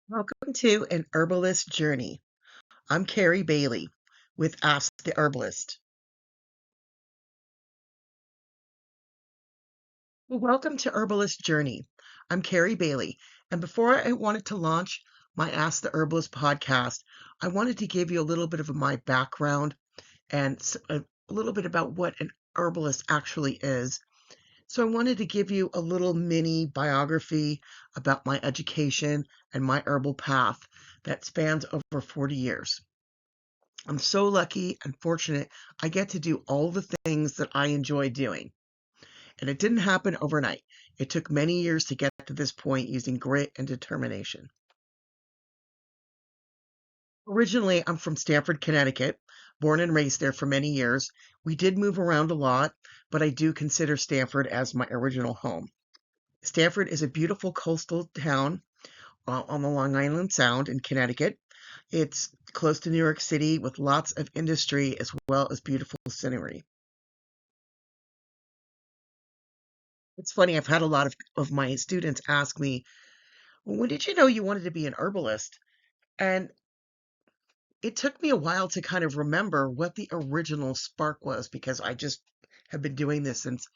Welcome to an herbalist journey. I'm Carrie Bailey with Ask the Herbalist. Well, welcome to Herbalist Journey. I'm Carrie Bailey, and before I wanted to launch my Ask the Herbalist podcast, I wanted to give you a little bit of my background and a little bit about what an herbalist actually is. So I wanted to give you a little mini biography about my education and my herbal path that spans over 40 years. I'm so lucky and fortunate I get to do all the things that I enjoy doing. And it didn't happen overnight. It took many years to get to this point using grit and determination. Originally, I'm from Stamford, Connecticut, born and raised there for many years. We did move around a lot, but I do consider Stamford as my original home. Stamford is a beautiful coastal town on the Long Island Sound in Connecticut. It's close to New York City with lots of industry as well as beautiful scenery. It's funny, I've had a lot of my students ask me, "Well, when did you know you wanted to be an herbalist?" And it took me a while to kind of remember what the original spark was because I just have been doing this since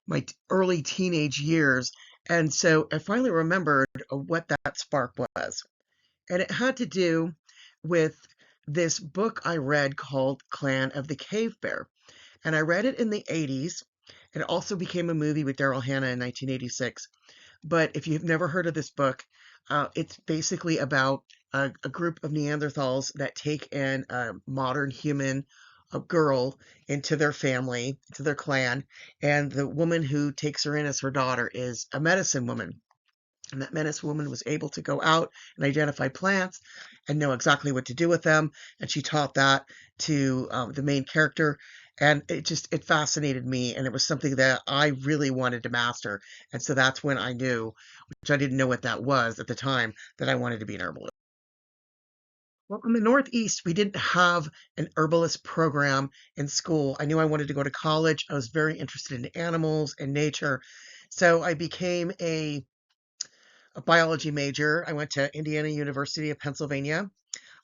my early teenage years. And so I finally remembered what that spark was. And it had to do with this book I read called Clan of the Cave Bear. And I read it in the 80s. It also became a movie with Daryl Hannah in 1986. But if you've never heard of this book, it's basically about a group of Neanderthals that take in a modern human, a girl, into their family, into their clan, and the woman who takes her in as her daughter is a medicine woman. And that medicine woman was able to go out and identify plants and know exactly what to do with them. And she taught that to the main character. And it fascinated me. And it was something that I really wanted to master. And so that's when I knew, which I didn't know what that was at the time, that I wanted to be an herbalist. Well, in the Northeast, we didn't have an herbalist program in school. I knew I wanted to go to college. I was very interested in animals and nature. So I became a biology major. I went to Indiana University of Pennsylvania,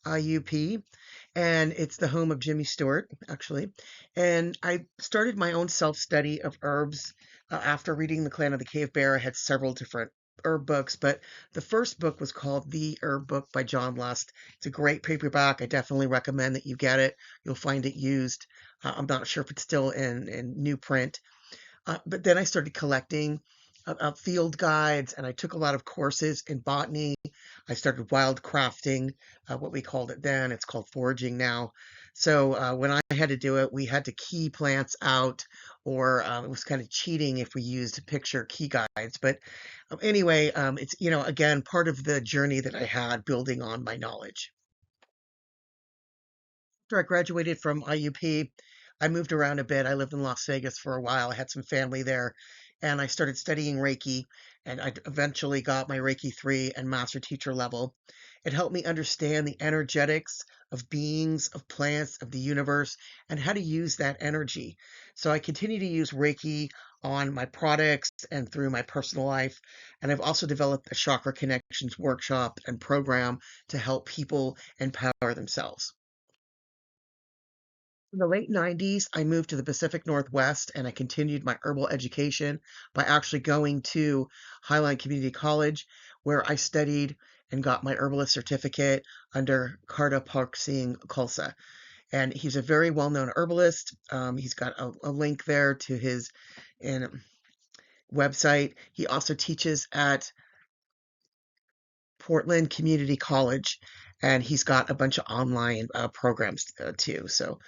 IUP, and it's the home of Jimmy Stewart, actually. And I started my own self study of herbs after reading The Clan of the Cave Bear. I had several different herb books, but the first book was called The Herb Book by John Lust. It's a great paperback. I definitely recommend that you get it. You'll find it used. I'm not sure if it's still in new print, but then I started collecting field guides and I took a lot of courses in botany. I started wild crafting, what we called it then. It's called foraging now. So when I had to do it, we had to key plants out, or it was kind of cheating if we used picture key guides. But anyway, it's, again, part of the journey that I had building on my knowledge. After I graduated from IUP, I moved around a bit. I lived in Las Vegas for a while. I had some family there, and I started studying Reiki, and I eventually got my Reiki 3 and master teacher level. It helped me understand the energetics of beings, of plants, of the universe, and how to use that energy. So I continue to use Reiki on my products and through my personal life. And I've also developed a chakra connections workshop and program to help people empower themselves. In the late 90s, I moved to the Pacific Northwest and I continued my herbal education by actually going to Highline Community College, where I studied and got my herbalist certificate under Karda Park Singh Khalsa. And he's a very well known herbalist. He's got a link there to his website. He also teaches at Portland Community College, and he's got a bunch of online programs too. So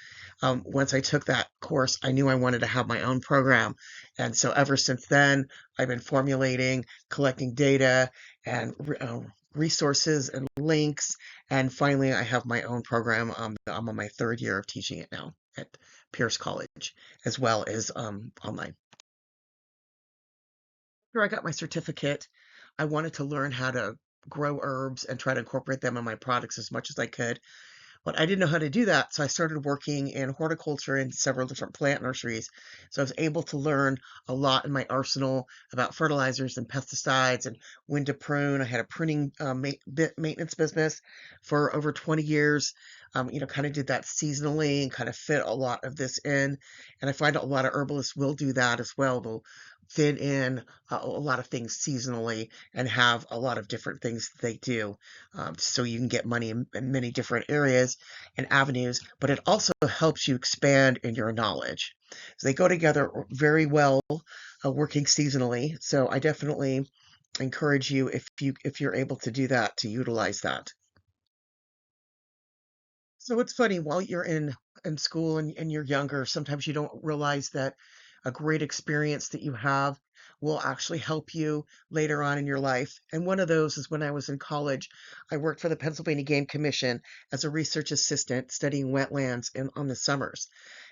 once I took that course, I knew I wanted to have my own program. And so ever since then, I've been formulating, collecting data and resources and links. And finally, I have my own program. I'm on my third year of teaching it now at Pierce College, as well as online. After I got my certificate, I wanted to learn how to grow herbs and try to incorporate them in my products as much as I could. But I didn't know how to do that, so I started working in horticulture in several different plant nurseries. So I was able to learn a lot in my arsenal about fertilizers and pesticides and when to prune. I had a pruning maintenance business for over 20 years. Kind of did that seasonally and kind of fit a lot of this in. And I find a lot of herbalists will do that as well. They'll fit in a lot of things seasonally and have a lot of different things that they do, so you can get money in many different areas and avenues, but it also helps you expand in your knowledge. So they go together very well, working seasonally. So I definitely encourage you, if you're able to do that, to utilize that. So it's funny, while you're in school and you're younger, sometimes you don't realize that a great experience that you have will actually help you later on in your life. And one of those is when I was in college, I worked for the Pennsylvania Game Commission as a research assistant studying wetlands on the summers.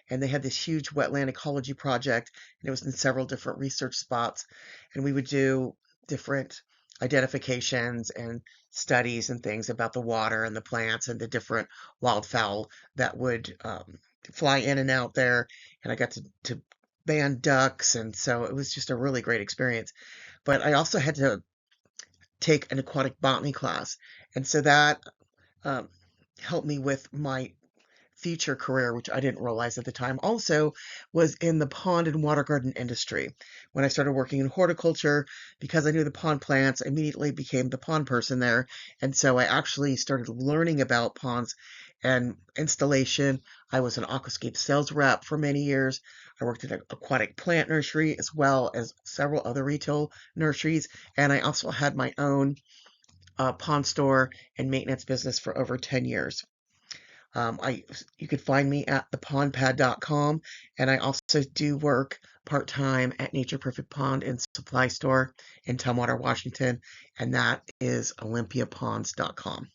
And they had this huge wetland ecology project, and it was in several different research spots. And we would do different identifications and studies and things about the water and the plants and the different wildfowl that would fly in and out there. And I got to band ducks. And so it was just a really great experience. But I also had to take an aquatic botany class. And so that um, helped me with my future career, which I didn't realize at the time, also was in the pond and water garden industry. When I started working in horticulture, because I knew the pond plants, I immediately became the pond person there. And so I actually started learning about ponds and installation. I was an aquascape sales rep for many years. I worked at an aquatic plant nursery as well as several other retail nurseries. And I also had my own pond store and maintenance business for over 10 years. You could find me at thepondpad.com, and I also do work part-time at Nature Perfect Pond and Supply Store in Tumwater, Washington, and that is olympiaponds.com.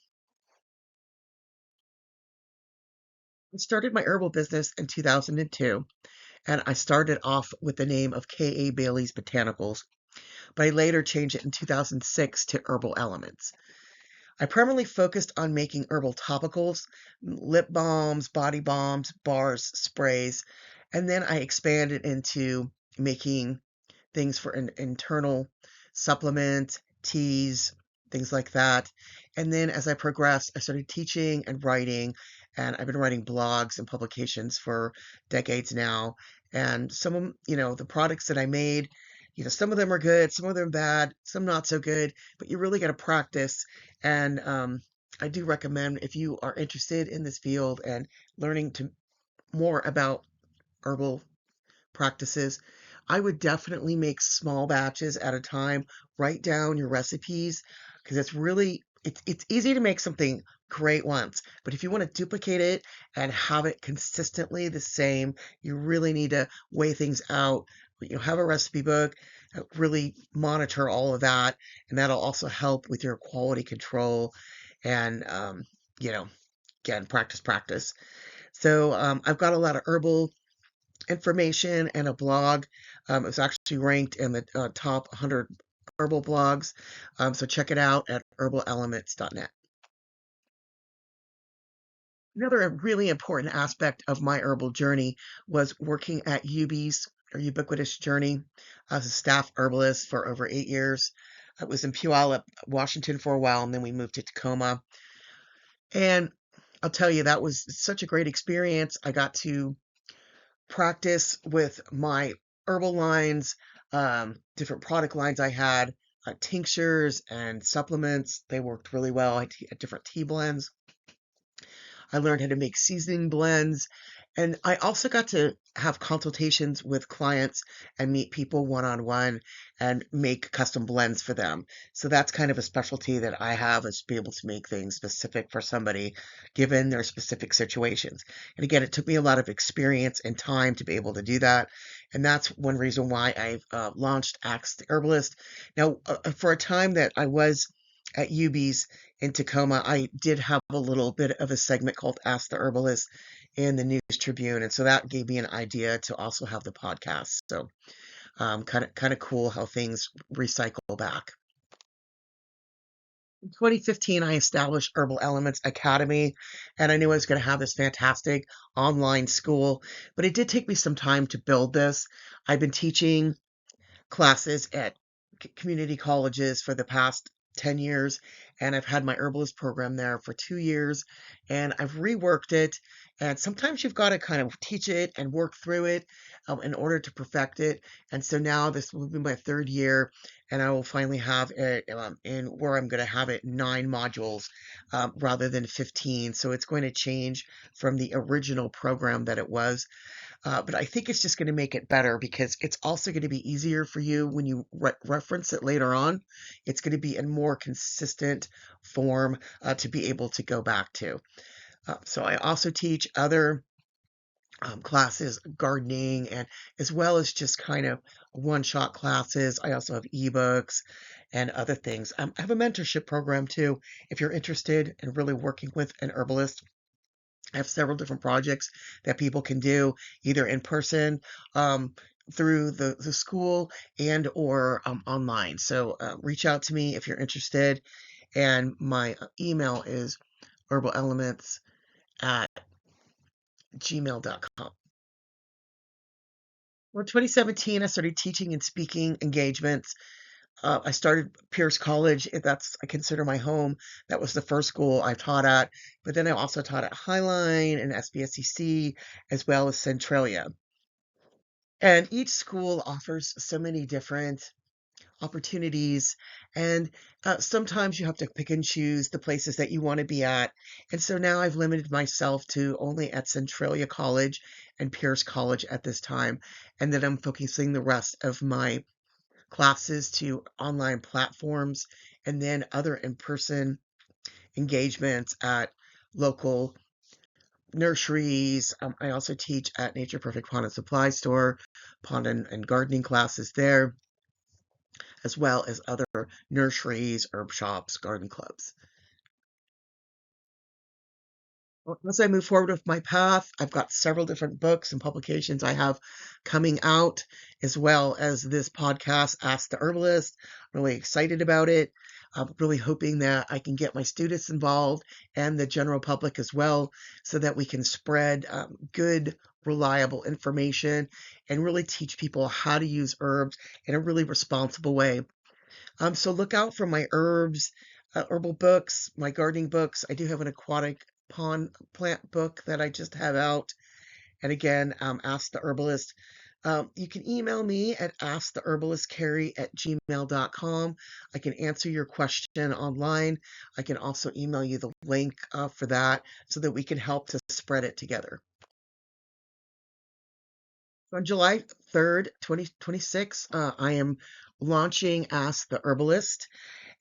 I started my herbal business in 2002, and I started off with the name of K.A. Bailey's Botanicals, but I later changed it in 2006 to Herbal Elements. I primarily focused on making herbal topicals, lip balms, body balms, bars, sprays, and then I expanded into making things for an internal supplement, teas, things like that. And then as I progressed, I started teaching and writing, and I've been writing blogs and publications for decades now. And some of, the products that I made, some of them are good, some of them bad, some not so good, but you really got to practice. And I do recommend, if you are interested in this field and learning to more about herbal practices, I would definitely make small batches at a time. Write down your recipes, because it's easy to make something great once, but if you want to duplicate it and have it consistently the same, you really need to weigh things out. Have a recipe book, really monitor all of that, and that'll also help with your quality control and you know, again, practice. So I've got a lot of herbal information and a blog. It was actually ranked in the top 100 herbal blogs. So check it out at herbalelements.net. Another really important aspect of my herbal journey was working at UB's, or Ubiquitous Journey, as a staff herbalist for over 8 years. I was in Puyallup, Washington for a while, and then we moved to Tacoma. And I'll tell you, that was such a great experience. I got to practice with my herbal lines, different product lines I had, tinctures and supplements. They worked really well. I had different tea blends. I learned how to make seasoning blends. And I also got to have consultations with clients and meet people one on one and make custom blends for them. So that's kind of a specialty that I have, is to be able to make things specific for somebody given their specific situations. And again, it took me a lot of experience and time to be able to do that. And that's one reason why I've launched Axe the Herbalist. Now, for a time that I was at UB's in Tacoma, I did have a little bit of a segment called Ask the Herbalist in the News Tribune, and so that gave me an idea to also have the podcast. So kind of cool how things recycle back. In 2015, I established Herbal Elements Academy, and I knew I was going to have this fantastic online school, but it did take me some time to build this. I've been teaching classes at community colleges for the past 10 years, and I've had my herbalist program there for 2 years, and I've reworked it. And sometimes you've got to kind of teach it and work through it in order to perfect it. And so now this will be my third year, and I will finally have it in where I'm going to have it 9 modules rather than 15. So it's going to change from the original program that it was, but I think it's just going to make it better because it's also going to be easier for you when you reference it later on. It's going to be in more consistent form to be able to go back to. So I also teach other classes, gardening, and as well as just kind of one-shot classes. I also have ebooks and other things. I have a mentorship program too. If you're interested in really working with an herbalist, I have several different projects that people can do either in person, um, through the school and or online. So reach out to me if you're interested. And my email is herbalelements@gmail.com. Well, 2017, I started teaching and speaking engagements. I started Pierce College. That's I consider my home. That was the first school I taught at. But then I also taught at Highline and SBSCC as well as Centralia. And each school offers so many different opportunities. And sometimes you have to pick and choose the places that you want to be at. And so now I've limited myself to only at Centralia College and Pierce College at this time. And then I'm focusing the rest of my classes to online platforms and then other in-person engagements at local nurseries. I also teach at Nature Perfect Pond and Supply Store, pond and gardening classes there, as well as other nurseries, herb shops, garden clubs. As I move forward with my path, I've got several different books and publications I have coming out, as well as this podcast, Ask the Herbalist. I'm really excited about it. I'm really hoping that I can get my students involved and the general public as well, so that we can spread good, reliable information and really teach people how to use herbs in a really responsible way. So look out for my herbal books, my gardening books. I do have an aquatic pond plant book that I just have out. And again, Ask the Herbalist. You can email me at asktheherbalistcarrie@gmail.com. I can answer your question online. I can also email you the link for that so that we can help to spread it together. On July 3rd, 2026, I am launching Ask the Herbalist.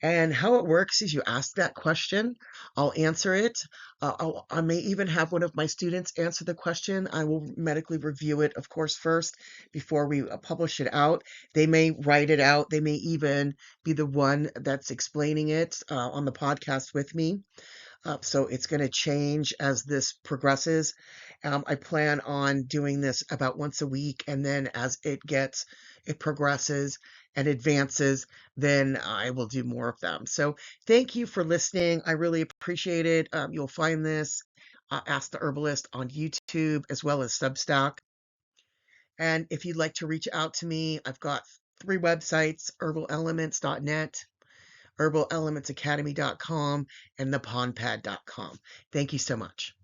And how it works is you ask that question, I'll answer it. I may even have one of my students answer the question. I will medically review it, of course, first before we publish it out. They may write it out. They may even be the one that's explaining it on the podcast with me. So it's going to change as this progresses. I plan on doing this about once a week, and then as it progresses and advances, then I will do more of them. So thank you for listening. I really appreciate it. You'll find this Ask the Herbalist on YouTube as well as Substack. And if you'd like to reach out to me, I've got 3 websites: herbalelements.net, herbalementsacademy.com, and thepondpad.com. Thank you so much.